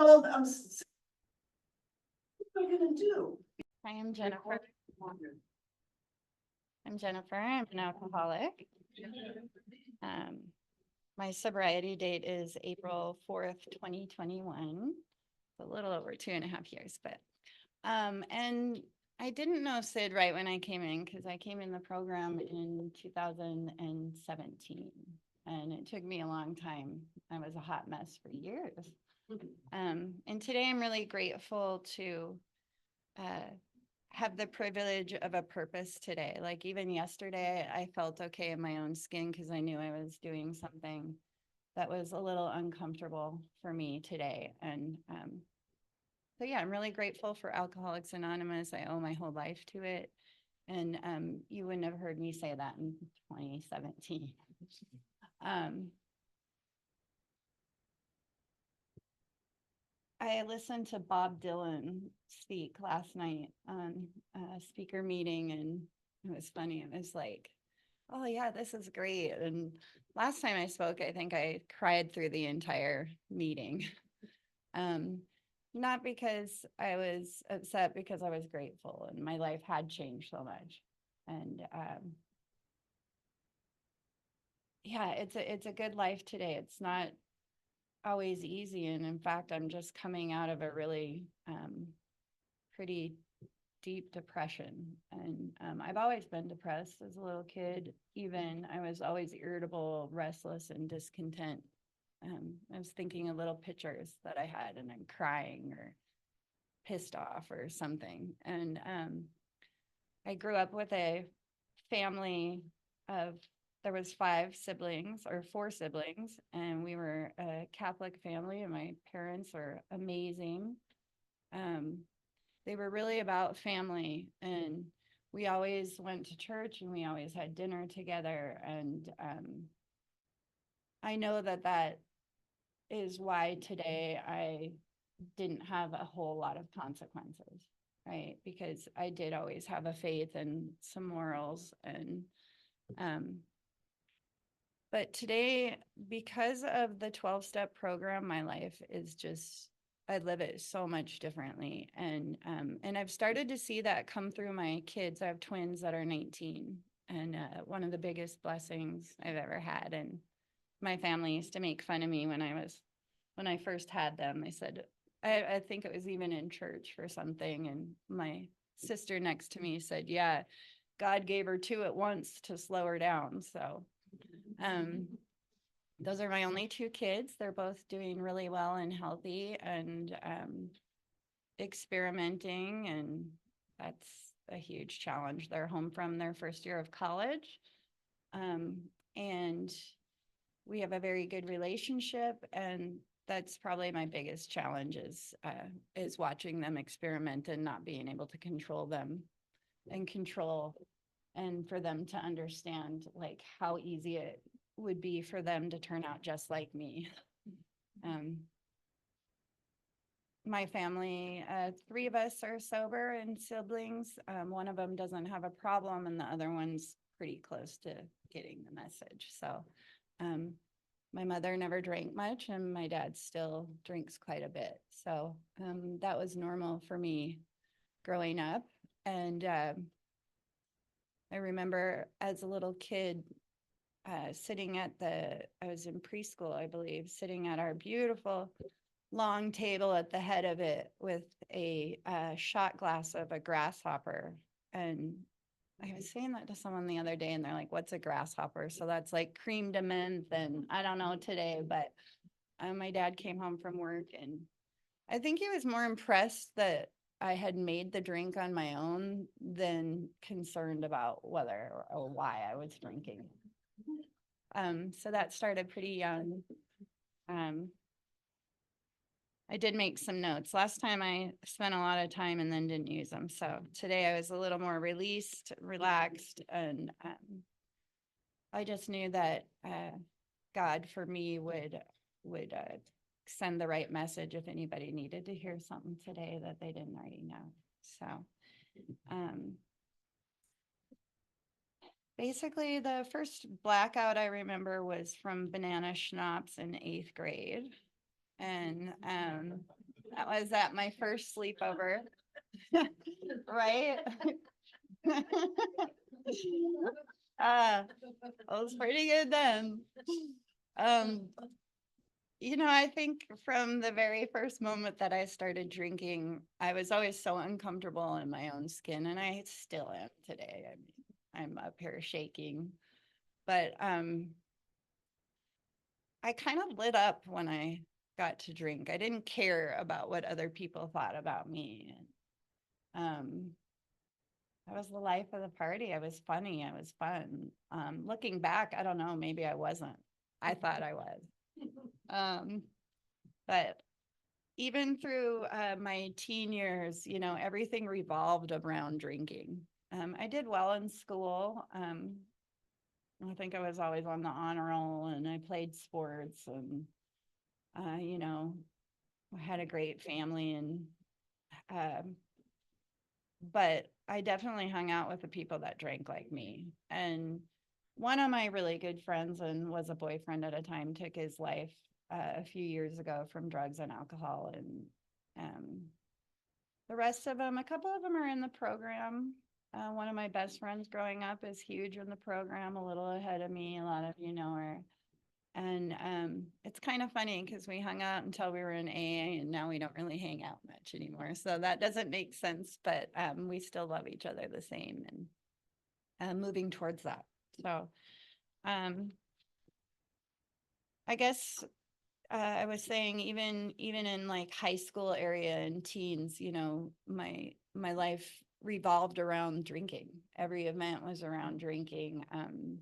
Well, what am I gonna do? I am Jennifer. I'm Jennifer. I'm an alcoholic. Um, my sobriety date is April 4th, 2021. It's a little over 2.5 years, but and I didn't know Sid right when I came in because I came in the program in 2017, and it took me a long time. I was a hot mess for years. And today I'm really grateful to have the privilege of a purpose today. Like even yesterday, I felt okay in my own skin because I knew I was doing something that was a little uncomfortable for me today. And so yeah, I'm really grateful for Alcoholics Anonymous. I owe my whole life to it. And you wouldn't have heard me say that in 2017. I listened to Bob Dylan speak last night on a speaker meeting, and it was funny. It was like, oh yeah, this is great. And last time I spoke, I think I cried through the entire meeting. Not because I was upset, because I was grateful and my life had changed so much. And yeah, it's a good life today. It's not always easy. And in fact, I'm just coming out of a really pretty deep depression. And I've always been depressed as a little kid. Even I was always irritable, restless, and discontent. I was thinking of little pictures that I had and I'm crying or pissed off or something. And I grew up with a family of, there was 5 siblings or 4 siblings, and we were a Catholic family, and my parents were amazing. They were really about family, and we always went to church and we always had dinner together. And I know that that is why today I didn't have a whole lot of consequences, right? Because I did always have a faith and some morals. And but today, because of the 12-step program, my life is just, I live it so much differently. And I've started to see that come through my kids. I have twins that are 19, and one of the biggest blessings I've ever had. And my family used to make fun of me when I first had them. They said, I think it was even in church for something, and my sister next to me said, yeah, God gave her 2 at once to slow her down. So those are my only 2 kids. They're both doing really well and healthy and experimenting, and that's a huge challenge. They're home from their first year of college, and we have a very good relationship, and that's probably my biggest challenge is watching them experiment and not being able to control them and for them to understand like how easy it would be for them to turn out just like me. My family, 3 of us are sober and siblings. One of them doesn't have a problem, and the other one's pretty close to getting the message. So my mother never drank much, and my dad still drinks quite a bit. So that was normal for me growing up. And I remember as a little kid sitting at I was in preschool, I believe, sitting at our beautiful long table at the head of it with a shot glass of a grasshopper. And I was saying that to someone the other day, and they're like, what's a grasshopper? So that's like cream de menthe, and I don't know today, but my dad came home from work, and I think he was more impressed that I had made the drink on my own than concerned about whether or why I was drinking. So that started pretty young. I did make some notes. Last time I spent a lot of time and then didn't use them. So today I was a little more released, relaxed, and I just knew that God for me would send the right message if anybody needed to hear something today that they didn't already know. So basically the first blackout I remember was from banana schnapps in 8th grade. And That was at my first sleepover. Right? It was pretty good then. Um, I think from the very first moment that I started drinking, I was always so uncomfortable in my own skin, and I still am today. I mean, I'm up here shaking, but I kind of lit up when I got to drink. I didn't care about what other people thought about me. Um, I was the life of the party. I was funny. I was fun. Looking back, I don't know, maybe I wasn't. I thought I was. Um, but even through my teen years, everything revolved around drinking. I did well in school. I think I was always on the honor roll, and I played sports, and I had a great family, and um, but I definitely hung out with the people that drank like me. And one of my really good friends, and was a boyfriend at a time, took his life a few years ago from drugs and alcohol. And um, the rest of them, a couple of them are in the program. One of my best friends growing up is huge in the program, a little ahead of me. A lot of you know her. And it's kind of funny because we hung out until we were in AA, and now we don't really hang out much anymore. So that doesn't make sense, but we still love each other the same, and moving towards that. So um, I guess I was saying even in like high school area and teens, my life revolved around drinking. Every event was around drinking. And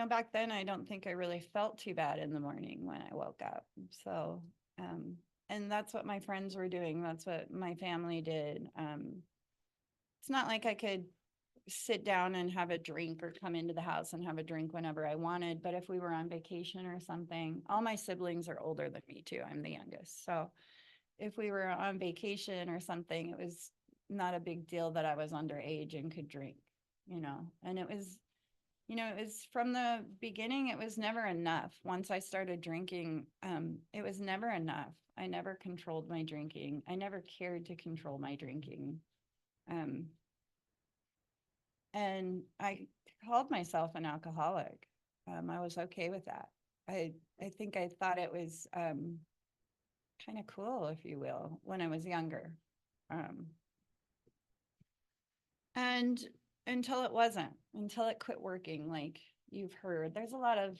back then I don't think I really felt too bad in the morning when I woke up. So, and that's what my friends were doing. That's what my family did. It's not like I could sit down and have a drink or come into the house and have a drink whenever I wanted. But if we were on vacation or something, all my siblings are older than me too. I'm the youngest. So if we were on vacation or something, it was not a big deal that I was underage and could drink, and it was from the beginning, it was never enough. Once I started drinking, it was never enough. I never controlled my drinking. I never cared to control my drinking. Um, and I called myself an alcoholic. I was okay with that. I think I thought it was kind of cool, if you will, when I was younger. Um, and until it wasn't, until it quit working, like you've heard. There's a lot of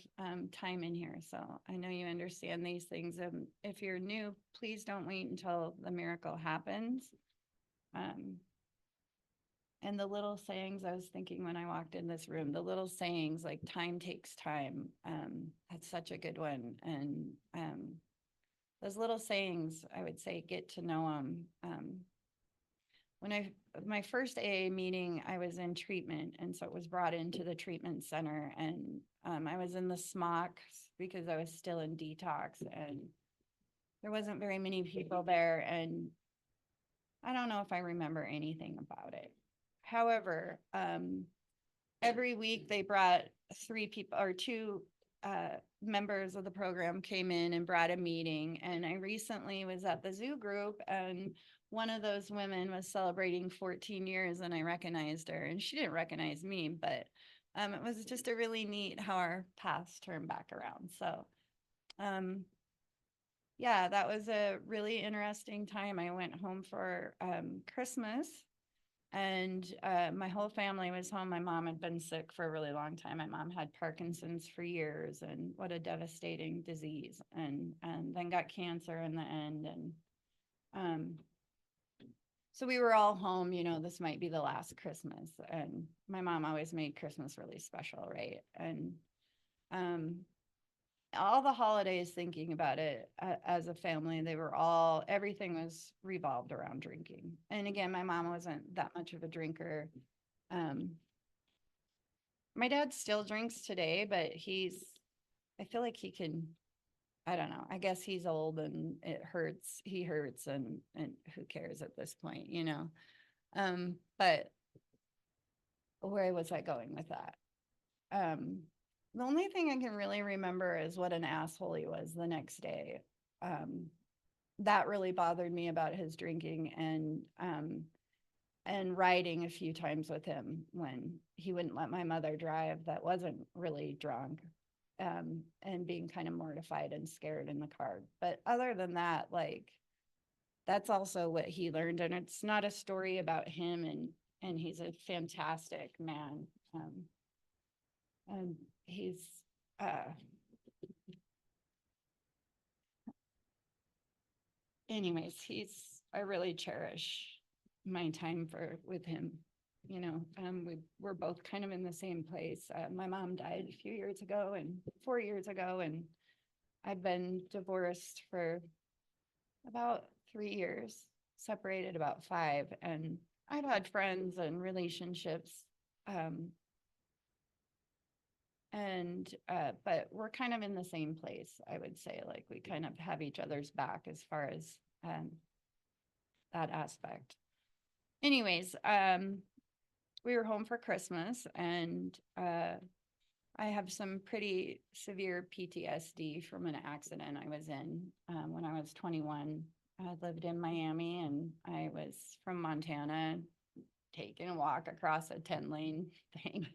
time in here, so I know you understand these things. If you're new, please don't wait until the miracle happens. Um, and the little sayings, I was thinking when I walked in this room, the little sayings like time takes time. That's such a good one. And those little sayings, I would say, get to know them. My first AA meeting, I was in treatment, and so it was brought into the treatment center, and I was in the smocks because I was still in detox, and there wasn't very many people there, and I don't know if I remember anything about it. However, every week they brought three people or two members of the program came in and brought a meeting. And I recently was at the zoo group, and one of those women was celebrating 14 years, and I recognized her, and she didn't recognize me, but it was just a really neat how our paths turned back around. So yeah, that was a really interesting time. I went home for Christmas, and my whole family was home. My mom had been sick for a really long time. My mom had Parkinson's for years, and what a devastating disease, and then got cancer in the end. And um, so we were all home. This might be the last Christmas, and my mom always made Christmas really special, right? And um, all the holidays, thinking about it as a family, everything was revolved around drinking. And again, my mom wasn't that much of a drinker. um my dad still drinks today, but I feel like he can, I don't know, I guess he's old and he hurts, and who cares at this point. But where was I going with that? The only thing I can really remember is what an asshole he was the next day. That really bothered me about his drinking and riding a few times with him when he wouldn't let my mother drive that wasn't really drunk, and being kind of mortified and scared in the car. But other than that, like, that's also what he learned. And it's not a story about him, and he's a fantastic man. And he's, uh, anyways, I really cherish my time with him. We're both kind of in the same place. My mom died a few years ago and 4 years ago, and I've been divorced for about 3 years, separated about 5, and I've had friends and relationships. Um, but we're kind of in the same place, I would say. Like, we kind of have each other's back as far as that aspect. Anyways, we were home for Christmas, and I have some pretty severe PTSD from an accident I was in when I was 21. I lived in Miami, and I was from Montana, taking a walk across a 10-lane thing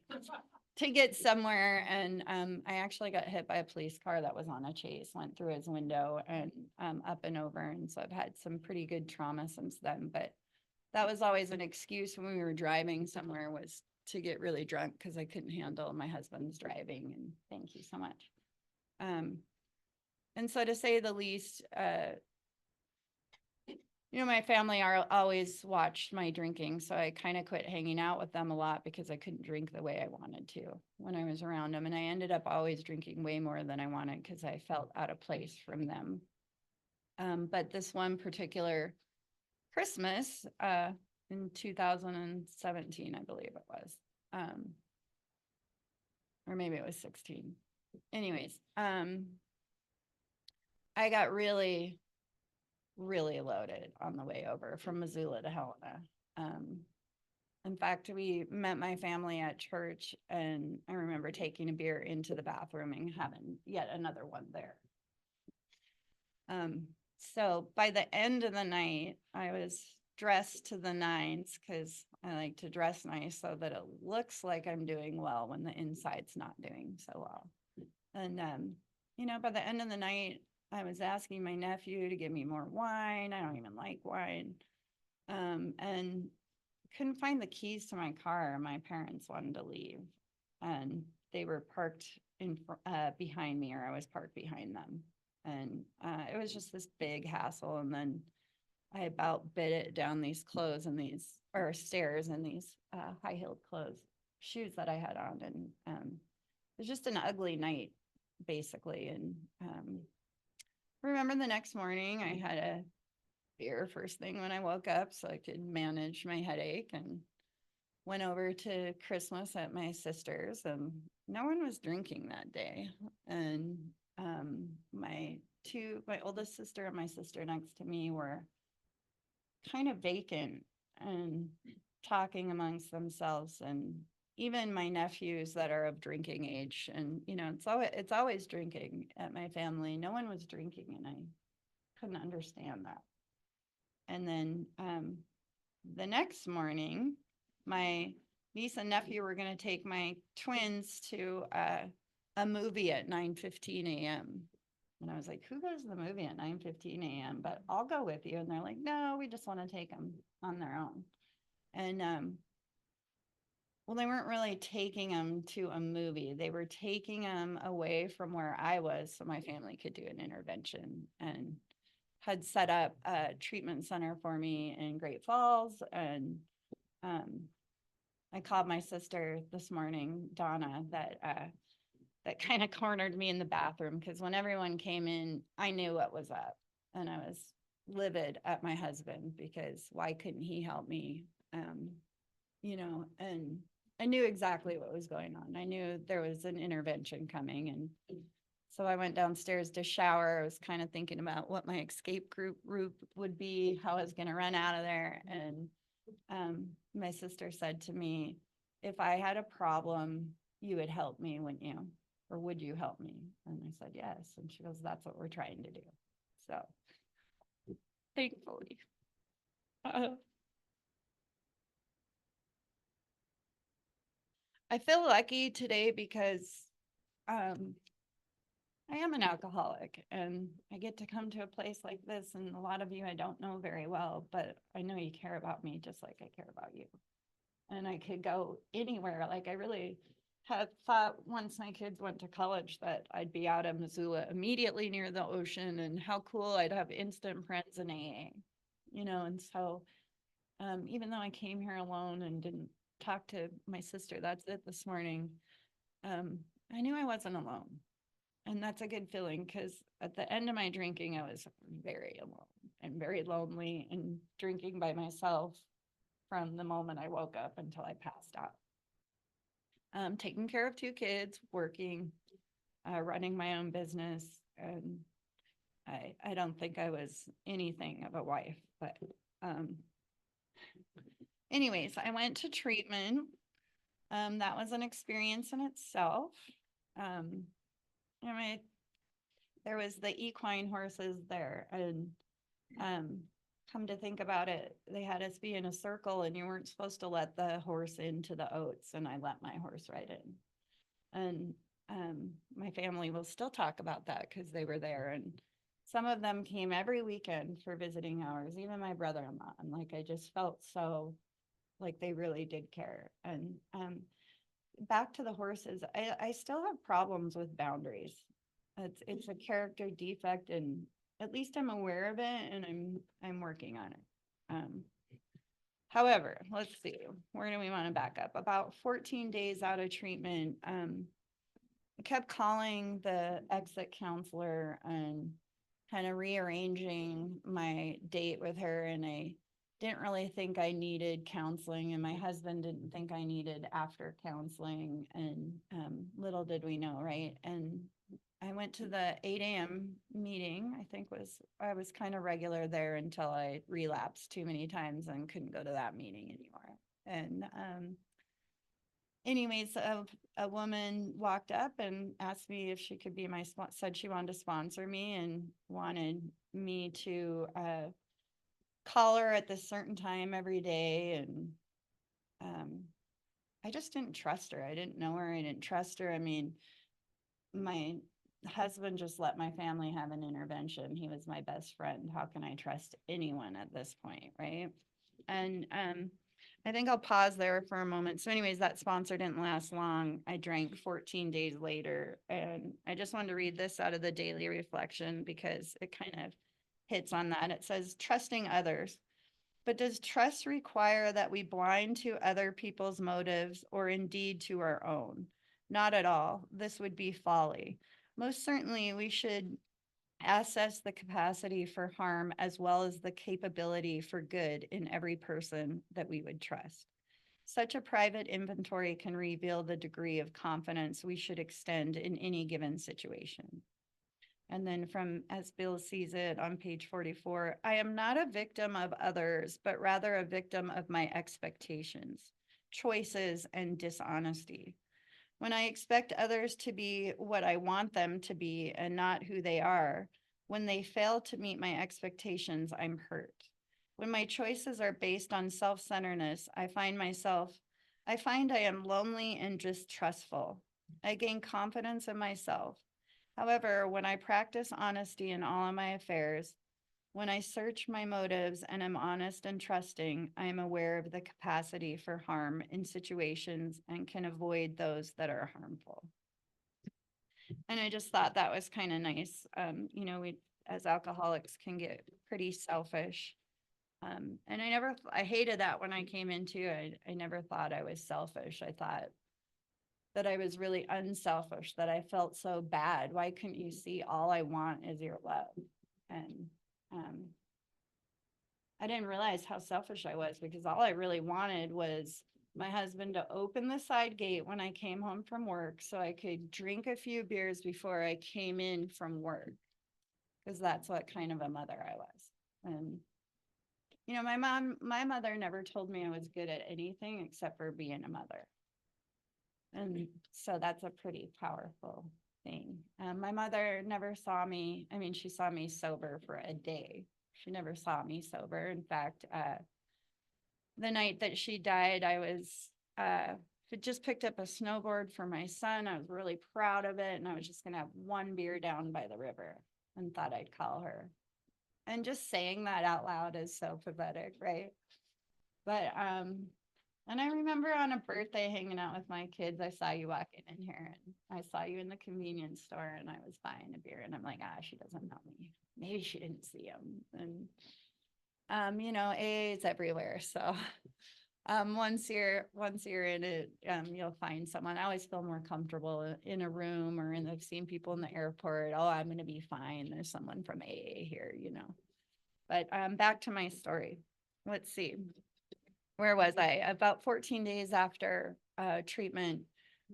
to get somewhere. And I actually got hit by a police car that was on a chase, went through his window and up and over. And so I've had some pretty good trauma since then. But that was always an excuse when we were driving somewhere, was to get really drunk because I couldn't handle my husband's driving. And thank you so much. And so, to say the least, my family always watched my drinking, so I kind of quit hanging out with them a lot because I couldn't drink the way I wanted to when I was around them. And I ended up always drinking way more than I wanted because I felt out of place from them. But this one particular Christmas, in 2017, I believe it was, or maybe it was 16. Anyways, I got really, really loaded on the way over from Missoula to Helena. In fact, we met my family at church, and I remember taking a beer into the bathroom and having yet another one there. So by the end of the night, I was dressed to the nines because I like to dress nice so that it looks like I'm doing well when the inside's not doing so well. And, by the end of the night, I was asking my nephew to give me more wine. I don't even like wine. And couldn't find the keys to my car. My parents wanted to leave, and they were parked behind me, or I was parked behind them. And it was just this big hassle. And then I about bit it down these clothes and stairs and these high-heeled shoes that I had on. And it was just an ugly night, basically. And remember the next morning, I had a beer first thing when I woke up so I could manage my headache, and went over to Christmas at my sister's, and no one was drinking that day. And my oldest sister and my sister next to me were kind of vacant and talking amongst themselves. And even my nephews that are of drinking age, and it's always drinking at my family. No one was drinking, and I couldn't understand that. And then the next morning, my niece and nephew were going to take my twins to a movie at 9:15 a.m. And I was like, who goes to the movie at 9:15 a.m.? But I'll go with you. And they're like, no, we just want to take them on their own. And well, they weren't really taking them to a movie. They were taking them away from where I was so my family could do an intervention, and had set up a treatment center for me in Great Falls. And I called my sister this morning, Donna, that kind of cornered me in the bathroom, because when everyone came in, I knew what was up, and I was livid at my husband because why couldn't he help me? And I knew exactly what was going on. I knew there was an intervention coming. And so I went downstairs to shower. I was kind of thinking about what my escape route would be, how I was going to run out of there. And my sister said to me, if I had a problem, you would help me, wouldn't you? or would you help me? And I said, yes. And she goes, that's what we're trying to do. So thankfully, uh, I feel lucky today because, um, I am an alcoholic and I get to come to a place like this. And a lot of you I don't know very well, but I know you care about me just like I care about you. And I could go anywhere. Like I really had thought once my kids went to college that I'd be out of Missoula immediately near the ocean and how cool I'd have instant friends in AA, and so even though I came here alone and didn't talk to my sister, that's it this morning, I knew I wasn't alone. And that's a good feeling because at the end of my drinking, I was very alone and very lonely and drinking by myself from the moment I woke up until I passed out. Taking care of two kids, working, running my own business. And I don't think I was anything of a wife, but anyways, I went to treatment. That was an experience in itself. Um, there was the equine horses there, and come to think about it, they had us be in a circle and you weren't supposed to let the horse into the oats, and I let my horse right in. And my family will still talk about that because they were there, and some of them came every weekend for visiting hours, even my brother-in-law. And like I just felt so like they really did care. And back to the horses, I still have problems with boundaries. It's a character defect, and at least I'm aware of it, and I'm working on it. However, let's see, where do we want to back up? About 14 days out of treatment, I kept calling the exit counselor and kind of rearranging my date with her, and I didn't really think I needed counseling, and my husband didn't think I needed after counseling, and little did we know, right? And I went to the 8 a.m. meeting. I was kind of regular there until I relapsed too many times and couldn't go to that meeting anymore. And anyways, a woman walked up and asked me if she could be said she wanted to sponsor me and wanted me to call her at this certain time every day. And I just didn't trust her. I didn't know her. I didn't trust her. I mean, my husband just let my family have an intervention. He was my best friend. How can I trust anyone at this point, right? And I think I'll pause there for a moment. So anyways, that sponsor didn't last long. I drank 14 days later, and I just wanted to read this out of the daily reflection because it kind of hits on that. It says, trusting others. But does trust require that we blind to other people's motives or indeed to our own? Not at all. This would be folly. Most certainly, we should assess the capacity for harm as well as the capability for good in every person that we would trust. Such a private inventory can reveal the degree of confidence we should extend in any given situation. And then from As Bill Sees It on page 44, I am not a victim of others, but rather a victim of my expectations, choices, and dishonesty. When I expect others to be what I want them to be and not who they are, when they fail to meet my expectations, I'm hurt. When my choices are based on self-centeredness, I find I am lonely and distrustful. I gain confidence in myself. However, when I practice honesty in all of my affairs, when I search my motives and am honest and trusting, I am aware of the capacity for harm in situations and can avoid those that are harmful. And I just thought that was kind of nice. We as alcoholics can get pretty selfish. And I hated that when I came into it. I never thought I was selfish. I thought that I was really unselfish, that I felt so bad. Why couldn't you see all I want is your love? And I didn't realize how selfish I was because all I really wanted was my husband to open the side gate when I came home from work so I could drink a few beers before I came in from work, because that's what kind of a mother I was. And my mother never told me I was good at anything except for being a mother. And so that's a pretty powerful thing. My mother never saw me. I mean, she saw me sober for a day. She never saw me sober. In fact, the night that she died, I was had just picked up a snowboard for my son. I was really proud of it, and I was just gonna have one beer down by the river and thought I'd call her. And just saying that out loud is so pathetic, right? But and I remember on a birthday hanging out with my kids, I saw you walking in here and I saw you in the convenience store and I was buying a beer and I'm like, ah, she doesn't know me. Maybe she didn't see him. And AA is everywhere. So once you're in it, you'll find someone. I always feel more comfortable in a room or I've seen people in the airport. Oh, I'm gonna be fine. There's someone from AA here. But back to my story. Let's see. Where was I? About 14 days after treatment,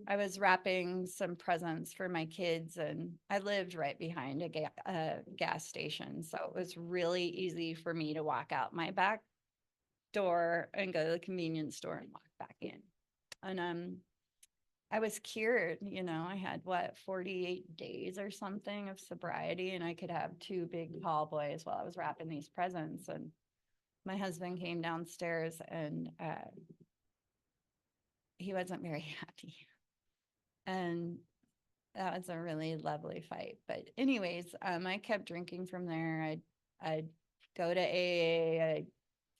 I was wrapping some presents for my kids, and I lived right behind a gas station. So it was really easy for me to walk out my back door and go to the convenience store and walk back in. And I was cured, I had 48 days or something of sobriety, and I could have two big tall boys while I was wrapping these presents. And my husband came downstairs and he wasn't very happy. And that was a really lovely fight. But anyways, I kept drinking from there. I'd go to AA. I'd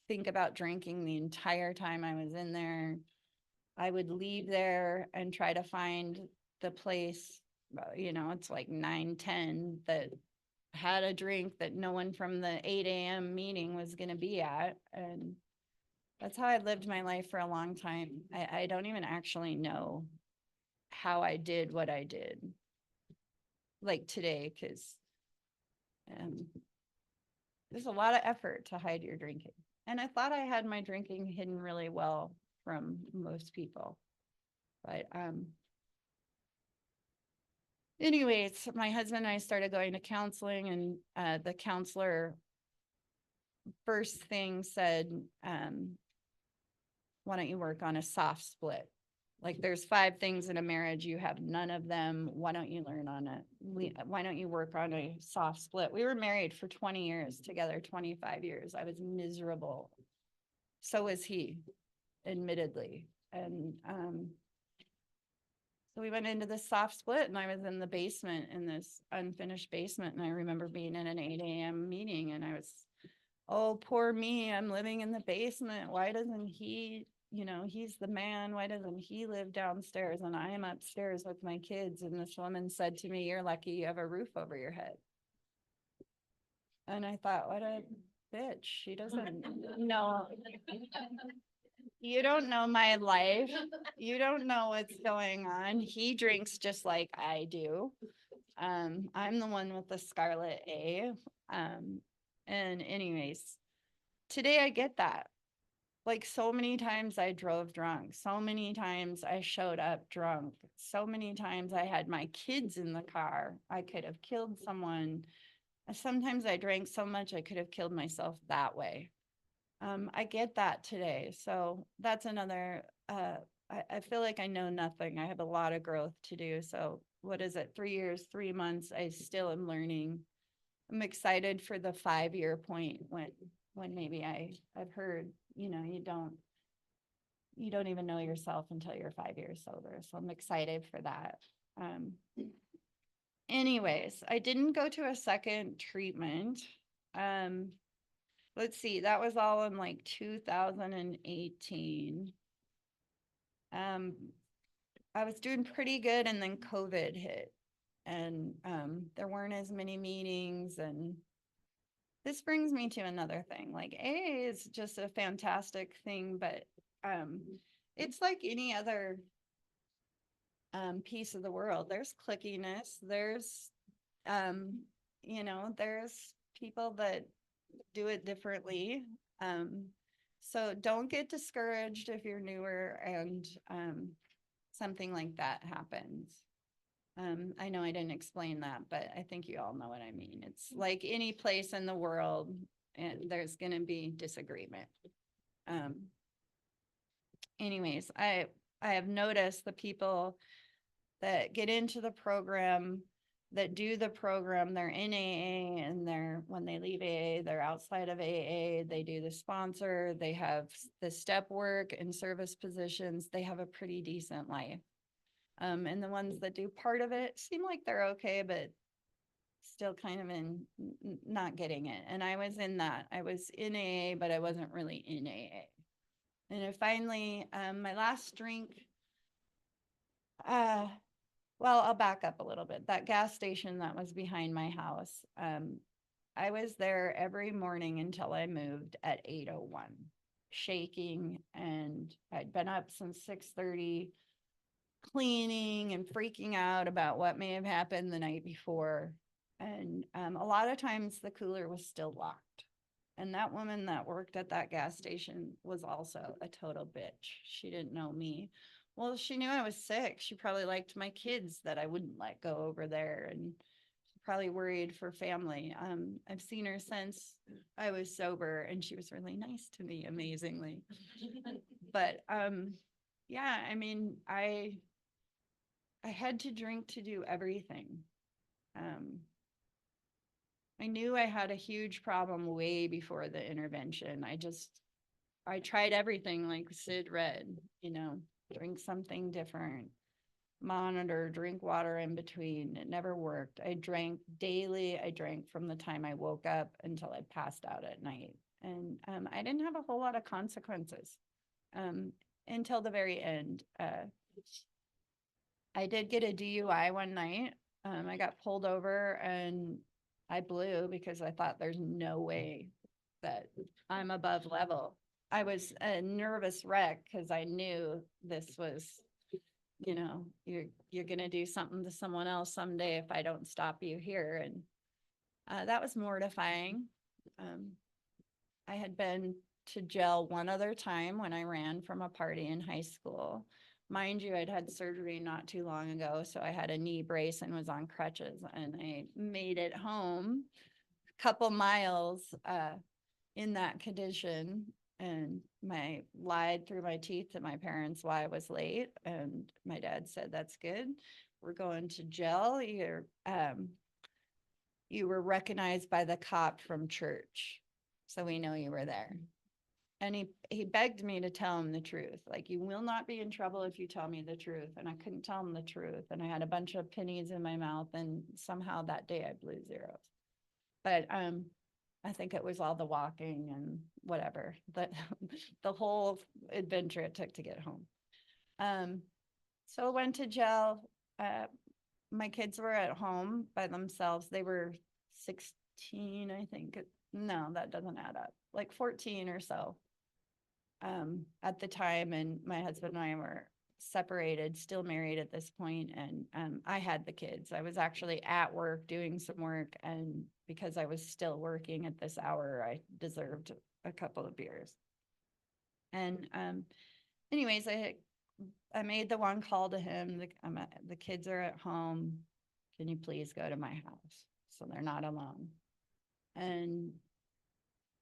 think about drinking the entire time I was in there. I would leave there and try to find the place, it's like 9:10 that had a drink that no one from the 8 a.m. meeting was going to be at. And that's how I lived my life for a long time. I don't even actually know how I did what I did like today, because there's a lot of effort to hide your drinking. And I thought I had my drinking hidden really well from most people. But anyways, my husband and I started going to counseling, and the counselor first thing said, why don't you work on a soft split? Like there's 5 things in a marriage, you have none of them. Why don't you learn on it? Why don't you work on a soft split? We were married for 20 years together, 25 years. I was miserable. So was he, admittedly. And so we went into this soft split, and I was in the basement, in this unfinished basement. And I remember being in an 8 a.m. meeting, and I was, oh, poor me, I'm living in the basement. Why doesn't he, he's the man. Why doesn't he live downstairs? And I am upstairs with my kids. And this woman said to me, you're lucky you have a roof over your head. And I thought, what a bitch. She doesn't know. You don't know my life. You don't know what's going on. He drinks just like I do. I'm the one with the scarlet A. And anyways, today I get that. Like so many times I drove drunk. So many times I showed up drunk. So many times I had my kids in the car. I could have killed someone. Sometimes I drank so much I could have killed myself that way. I get that today. So that's another, I feel like I know nothing. I have a lot of growth to do. So what is it? 3 years, 3 months. I still am learning. I'm excited for the 5-year point when maybe I've heard, you don't even know yourself until you're 5 years sober. So I'm excited for that. Anyways, I didn't go to a second treatment. Let's see, that was all in like 2018. I was doing pretty good, and then COVID hit, and there weren't as many meetings. And this brings me to another thing. Like AA is just a fantastic thing, but it's like any other piece of the world. There's clickiness. There's there's people that do it differently. So don't get discouraged if you're newer and something like that happens. I know I didn't explain that, but I think you all know what I mean. It's like any place in the world, and there's going to be disagreement. Anyways, I I have noticed the people that get into the program, that do the program, they're in AA, and when they leave AA, they're outside of AA, they do the sponsor, they have the step work and service positions, they have a pretty decent life. And the ones that do part of it seem like they're okay, but still kind of not getting it. And I was in that. I was in AA, but I wasn't really in AA. And I finally, my last drink, well, I'll back up a little bit. That gas station that was behind my house, I was there every morning until I moved at 8:01, shaking, and I'd been up since 6:30, cleaning and freaking out about what may have happened the night before. And a lot of times the cooler was still locked. And that woman that worked at that gas station was also a total bitch. She didn't know me. Well, she knew I was sick. She probably liked my kids that I wouldn't let go over there, and probably worried for family. I've seen her since I was sober, and she was really nice to me, amazingly. But yeah, I mean, I had to drink to do everything. I knew I had a huge problem way before the intervention. I tried everything like Sid read, drink something different, monitor, drink water in between. It never worked. I drank daily. I drank from the time I woke up until I passed out at night. And I didn't have a whole lot of consequences until the very end. I did get a DUI one night. I got pulled over and I blew because I thought there's no way that I'm above level. I was a nervous wreck because I knew this was, you're gonna do something to someone else someday if I don't stop you here. And that was mortifying. I had been to jail one other time when I ran from a party in high school. Mind you, I'd had surgery not too long ago, so I had a knee brace and was on crutches, and I made it home a couple miles in that condition, and I lied through my teeth to my parents why I was late, and my dad said, "That's good. We're going to jail. You were recognized by the cop from church, so we know you were there." And he begged me to tell him the truth. Like, you will not be in trouble if you tell me the truth. And I couldn't tell him the truth. And I had a bunch of pennies in my mouth, and somehow that day I blew zeros. But I think it was all the walking and whatever, but the whole adventure it took to get home. So I went to jail. My kids were at home by themselves. They were 16, I think. No, that doesn't add up. Like 14 or so at the time. And my husband and I were separated, still married at this point. And I had the kids. I was actually at work doing some work. And because I was still working at this hour, I deserved a couple of beers. And anyways, I made the one call to him. The kids are at home. Can you please go to my house so they're not alone? And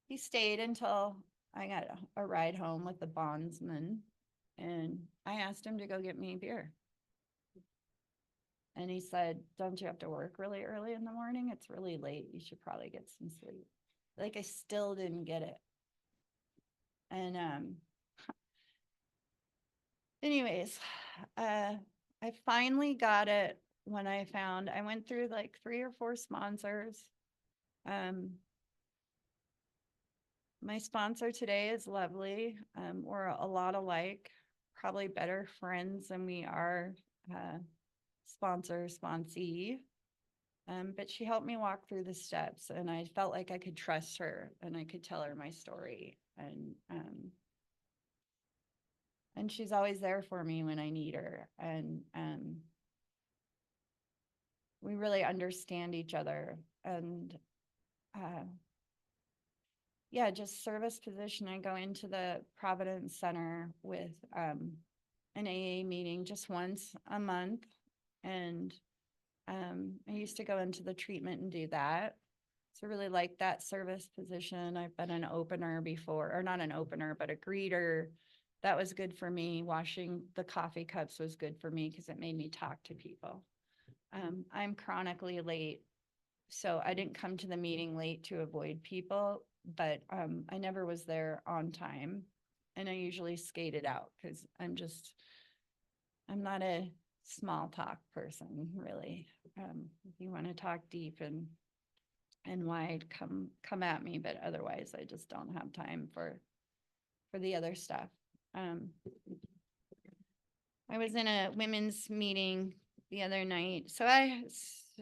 he stayed until I got a ride home with the bondsman, and I asked him to go get me beer. And he said, "Don't you have to work really early in the morning? It's really late. You should probably get some sleep." Like, I still didn't get it. And anyways, I finally got it when I went through like 3 or 4 sponsors. My sponsor today is lovely. We're a lot alike, probably better friends than we are sponsee. But she helped me walk through the steps, and I felt like I could trust her and I could tell her my story. And she's always there for me when I need her. And we really understand each other. And yeah, just service position. I go into the Providence Center with an AA meeting just once a month. And I used to go into the treatment and do that. So really like that service position. I've been an opener before, or not an opener, but a greeter. that was good for me. Washing the coffee cups was good for me because it made me talk to people. I'm chronically late, so I didn't come to the meeting late to avoid people, but I never was there on time. And I usually skated out because I'm not a small talk person, really. If you want to talk deep and wide, come at me, but otherwise I just don't have time for the other stuff. I was in a women's meeting the other night, so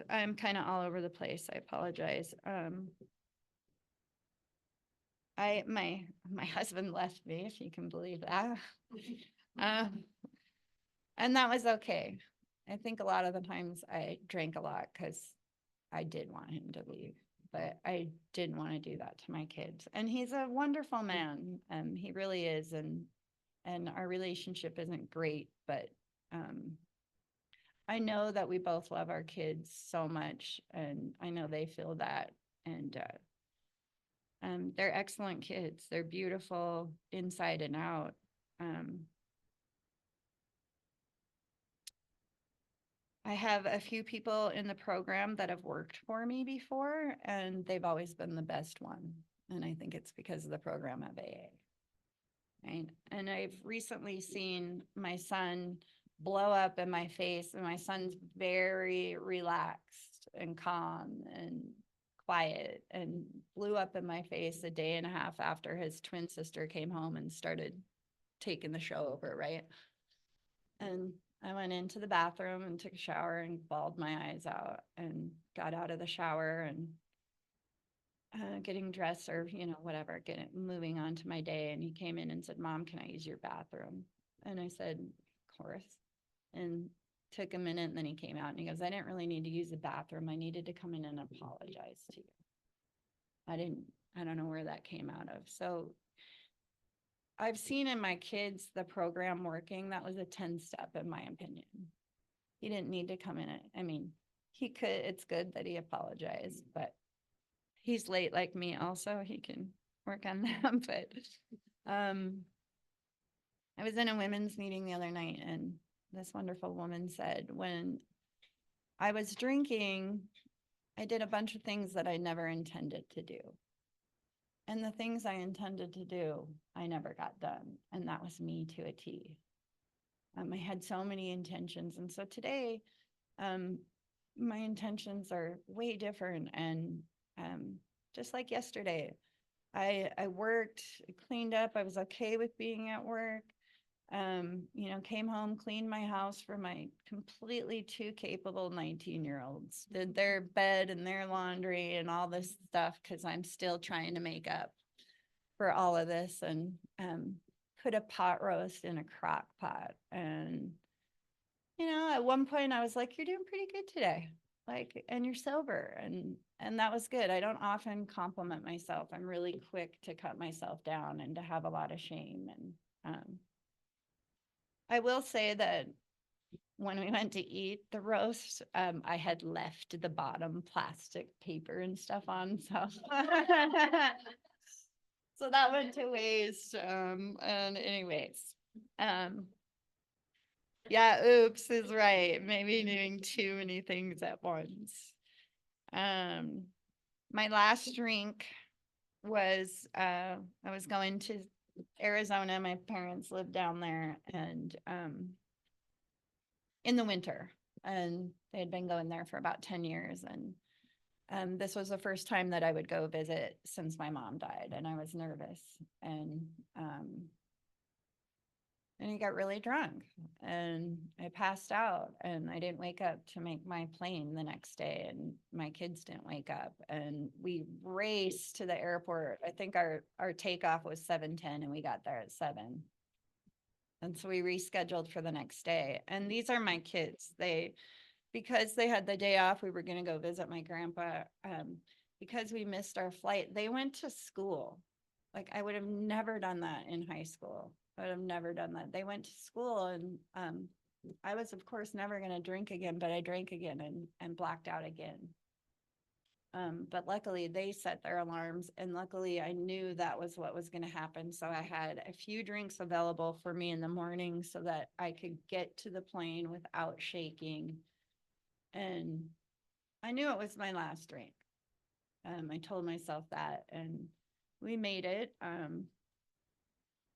I'm kind of all over the place. I apologize. My husband left me, if you can believe that. Um, and that was okay. I think a lot of the times I drank a lot because I did want him to leave, but I didn't want to do that to my kids. And he's a wonderful man. He really is, and our relationship isn't great, but I know that we both love our kids so much, and I know they feel that. And they're excellent kids. They're beautiful inside and out. I have a few people in the program that have worked for me before, and they've always been the best one. And I think it's because of the program of AA. Right. And I've recently seen my son blow up in my face, and my son's very relaxed and calm and quiet, and blew up in my face a day and a half after his twin sister came home and started taking the show over, right? And I went into the bathroom and took a shower and bawled my eyes out and got out of the shower and getting dressed or, whatever, moving on to my day. And he came in and said, "Mom, can I use your bathroom?" And I said, "Of course." And took a minute, and then he came out and he goes, "I didn't really need to use the bathroom. I needed to come in and apologize to you." I don't know where that came out of. So I've seen in my kids the program working. That was a 10 step, in my opinion. He didn't need to come in. I mean, he could, it's good that he apologized, but he's late like me also. He can work on that. But I was in a women's meeting the other night, and this wonderful woman said, when I was drinking, I did a bunch of things that I never intended to do. And the things I intended to do, I never got done. And that was me to a T. I had so many intentions. And so today, my intentions are way different. And just like yesterday, I worked, cleaned up. I was okay with being at work. Came home, cleaned my house for my completely too capable 19-year-olds, did their bed and their laundry and all this stuff because I'm still trying to make up for all of this, and put a pot roast in a crock pot. And, at one point I was like, "You're doing pretty good today. Like, and you're sober." And that was good. I don't often compliment myself. I'm really quick to cut myself down and to have a lot of shame. And I will say that when we went to eat the roast, I had left the bottom plastic paper and stuff on. So, so that went to waste. And anyways, yeah, oops is right. Maybe doing too many things at once. My last drink was, I was going to Arizona. My parents lived down there, and in the winter, and they had been going there for about 10 years. And this was the first time that I would go visit since my mom died, and I was nervous. And he got really drunk, and I passed out, and I didn't wake up to make my plane the next day, and my kids didn't wake up, and we raced to the airport. I think our takeoff was 7:10, and we got there at 7. And so we rescheduled for the next day. And these are my kids. Because they had the day off, we were going to go visit my grandpa. Because we missed our flight, they went to school. Like, I would have never done that in high school. I would have never done that. They went to school, and I was, of course, never going to drink again, but I drank again and blacked out again. But luckily they set their alarms, and luckily I knew that was what was going to happen. So I had a few drinks available for me in the morning so that I could get to the plane without shaking. And I knew it was my last drink. I told myself that, and we made it. It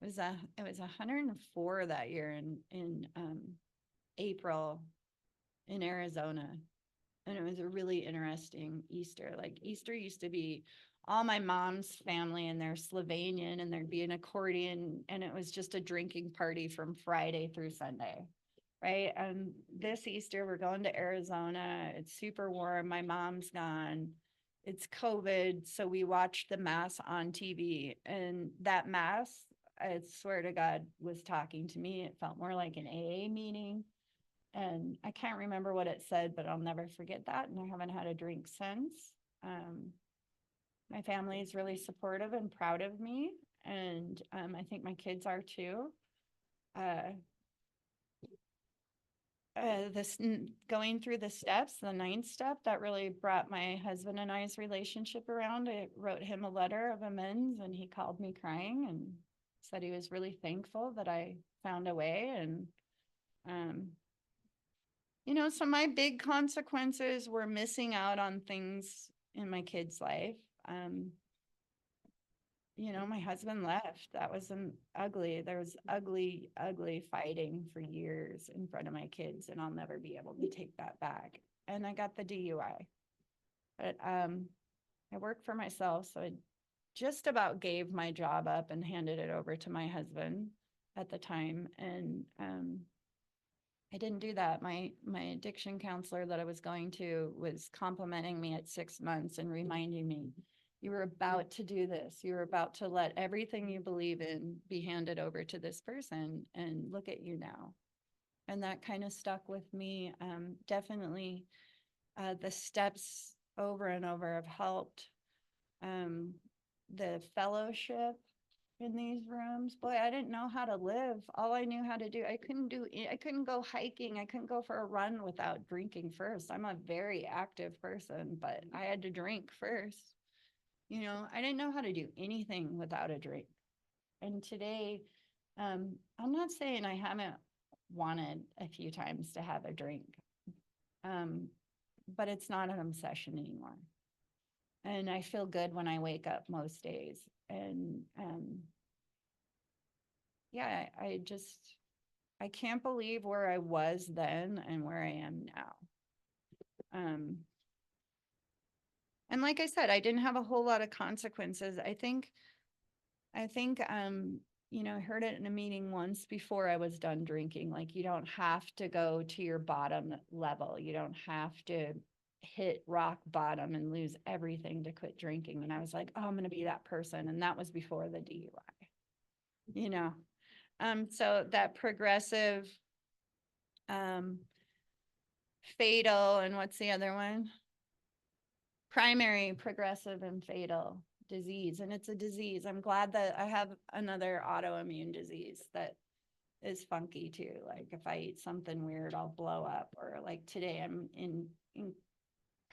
was 104 that year in April in Arizona. And it was a really interesting Easter. Like Easter used to be all my mom's family, and they're Slovenian, and there'd be an accordion, and it was just a drinking party from Friday through Sunday. Right. And this Easter, we're going to Arizona. It's super warm. My mom's gone. It's COVID. So we watched the mass on TV, and that mass, I swear to God, was talking to me. It felt more like an AA meeting. And I can't remember what it said, but I'll never forget that. And I haven't had a drink since. My family is really supportive and proud of me. And I think my kids are too. This going through the steps, the 9th step, that really brought my husband and I's relationship around. I wrote him a letter of amends, and he called me crying and said he was really thankful that I found a way. And so my big consequences were missing out on things in my kid's life. My husband left. That was there was ugly, ugly fighting for years in front of my kids, and I'll never be able to take that back. And I got the DUI. But I worked for myself, so I just about gave my job up and handed it over to my husband at the time. And I didn't do that. My addiction counselor that I was going to was complimenting me at 6 months and reminding me, you were about to do this. You were about to let everything you believe in be handed over to this person, and look at you now. And that kind of stuck with me. Definitely the steps over and over have helped. The fellowship in these rooms, boy, I didn't know how to live. All I knew how to do, I couldn't go hiking. I couldn't go for a run without drinking first. I'm a very active person, but I had to drink first. I didn't know how to do anything without a drink. And today, I'm not saying I haven't wanted a few times to have a drink, but it's not an obsession anymore. And I feel good when I wake up most days. And yeah, I can't believe where I was then and where I am now. And like I said, I didn't have a whole lot of consequences. I think, I heard it in a meeting once before I was done drinking. Like, you don't have to go to your bottom level. You don't have to hit rock bottom and lose everything to quit drinking. And I was like, oh, I'm going to be that person. And that was before the DUI. So that progressive, fatal, and what's the other one? Primary, progressive, and fatal disease. And it's a disease. I'm glad that I have another autoimmune disease that is funky too. Like if I eat something weird, I'll blow up. Or like today, I'm in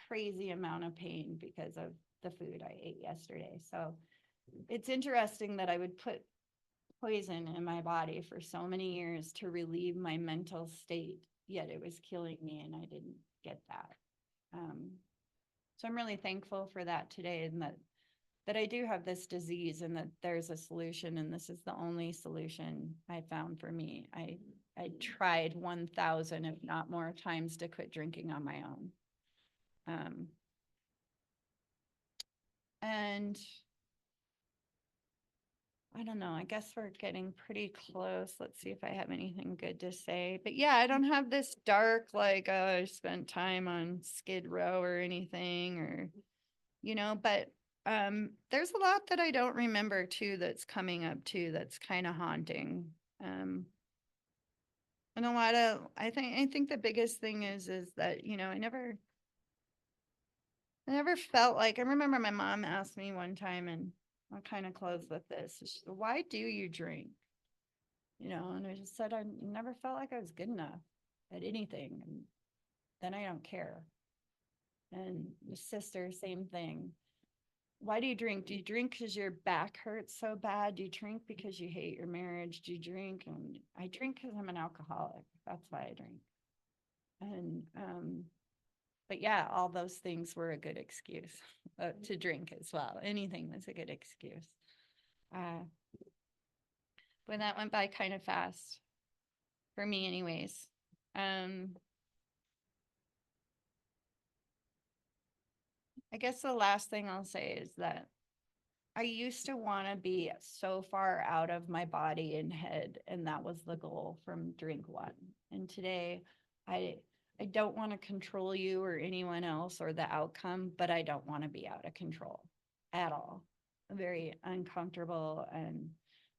crazy amount of pain because of the food I ate yesterday. So it's interesting that I would put poison in my body for so many years to relieve my mental state, yet it was killing me, and I didn't get that. So I'm really thankful for that today, and that I do have this disease, and that there's a solution, and this is the only solution I found for me. I tried 1,000, if not more, times to quit drinking on my own. And I don't know, I guess we're getting pretty close. Let's see if I have anything good to say. But yeah, I don't have this dark, like, oh, I spent time on Skid Row or anything, or, but there's a lot that I don't remember too that's coming up too that's kind of haunting. And a lot of, I think the biggest thing is that, I never felt like, I remember my mom asked me one time, and I'll kind of close with this. She said, why do you drink? And I just said, I never felt like I was good enough at anything. And then I don't care. And the sister, same thing. Why do you drink? Do you drink because your back hurts so bad? Do you drink because you hate your marriage? Do you drink? And I drink because I'm an alcoholic. That's why I drink. And but yeah, all those things were a good excuse to drink as well. Anything was a good excuse. But that went by kind of fast for me anyways. I guess the last thing I'll say is that I used to want to be so far out of my body and head, and that was the goal from drink one. And today, I I don't want to control you or anyone else or the outcome, but I don't want to be out of control at all. I'm very uncomfortable, and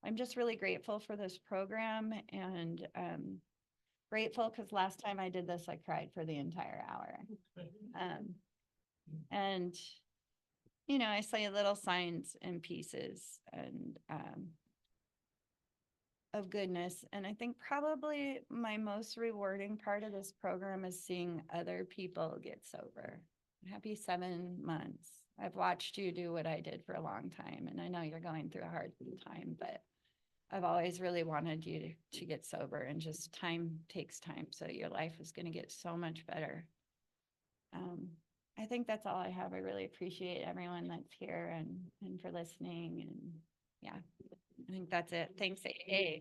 I'm just really grateful for this program and grateful because last time I did this, I cried for the entire hour. And I say little signs and pieces and of goodness. And I think probably my most rewarding part of this program is seeing other people get sober. Happy 7 months. I've watched you do what I did for a long time, and I know you're going through a hard time, but I've always really wanted you to get sober, and just time takes time. So your life is going to get so much better. I think that's all I have. I really appreciate everyone that's here and for listening. And yeah, I think that's it. Thanks, AA.